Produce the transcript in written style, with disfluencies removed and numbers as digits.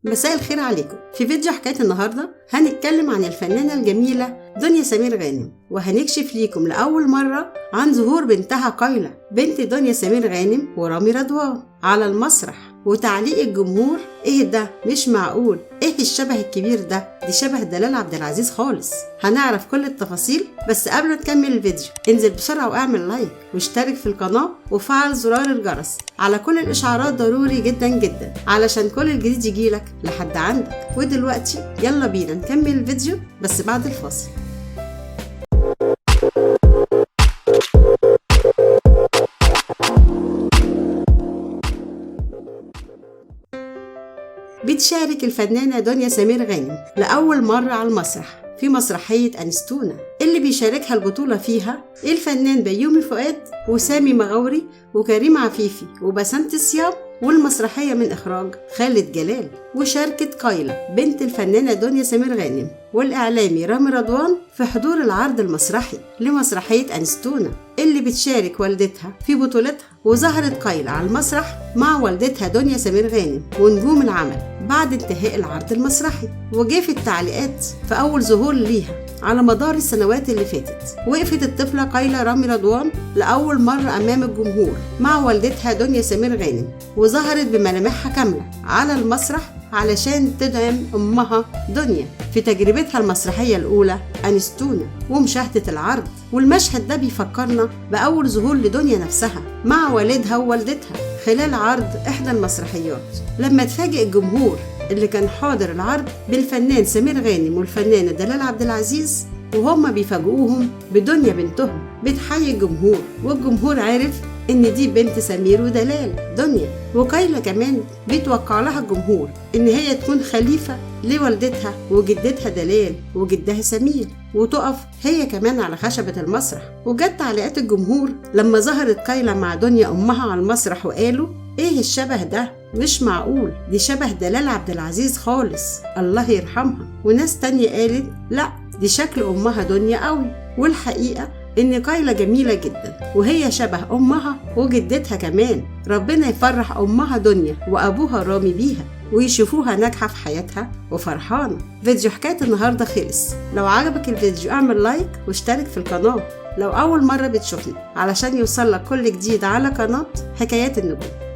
مساء الخير عليكم. في فيديو حكاية النهاردة هنتكلم عن الفنانة الجميلة دنيا سمير غانم، وهنكشف ليكم لأول مرة عن ظهور بنتها قايلة بنت دنيا سمير غانم ورامي رضوان على المسرح، وتعليق الجمهور ايه ده مش معقول، ايه الشبه الكبير ده، دي شبه دلال عبد العزيز خالص. هنعرف كل التفاصيل، بس قبل ما نكمل الفيديو انزل بسرعة واعمل لايك واشترك في القناة وفعل زرار الجرس على كل الاشعارات، ضروري جدا جدا علشان كل الجديد يجيلك لحد عندك. ودلوقتي يلا بينا نكمل الفيديو بس بعد الفاصل. بتشارك الفنانة دنيا سمير غانم لأول مرة على المسرح في مسرحية أنستونا، اللي بيشاركها البطولة فيها الفنان بيومي فؤاد وسامي مغاوري وكريم عفيفي وبسنت الصيام، والمسرحية من إخراج خالد جلال. وشاركت قايلة بنت الفنانة دنيا سمير غانم والإعلامي رامي رضوان في حضور العرض المسرحي لمسرحية أنستونا اللي بتشارك والدتها في بطولتها. وظهرت قايلة على المسرح مع والدتها دنيا سمير غانم ونجوم العمل بعد انتهاء العرض المسرحي. وجه في التعليقات في أول ظهور ليها على مدار السنوات اللي فاتت، وقفت الطفلة قايلة رامي رضوان لأول مرة أمام الجمهور مع والدتها دنيا سمير غانم، وظهرت بملامحها كاملة على المسرح علشان تدعم أمها دنيا في تجربتها المسرحية الأولى أنستونا ومشاهدة العرض. والمشهد ده بيفكرنا بأول ظهور لدنيا نفسها مع والدها ووالدتها خلال عرض إحدى المسرحيات، لما تفاجئ الجمهور اللي كان حاضر العرض بالفنان سمير غانم والفنانة دلال عبد العزيز، وهم بيفاجئوهم بدنيا بنتهم بتحيي الجمهور، والجمهور عارف إن دي بنت سمير ودلال دنيا. وقايلة كمان بيتوقع لها الجمهور إن هي تكون خليفة لوالدتها وجدتها دلال وجدها سمير، وتقف هي كمان على خشبة المسرح. وجت تعليقات الجمهور لما ظهرت قايلة مع دنيا أمها على المسرح، وقالوا إيه الشبه ده مش معقول، دي شبه دلال عبد العزيز خالص الله يرحمها. وناس تانية قالت لا دي شكل أمها دنيا قوي. والحقيقة إن قايلة جميلة جدا وهي شبه أمها وجدتها كمان. ربنا يفرح أمها دنيا وأبوها رامي بيها ويشوفوها ناجحة في حياتها وفرحانة. فيديو حكاية النهاردة خلص. لو عجبك الفيديو اعمل لايك واشترك في القناة لو أول مرة بتشوفني علشان يوصلك كل جديد على قناة حكايات النجوم.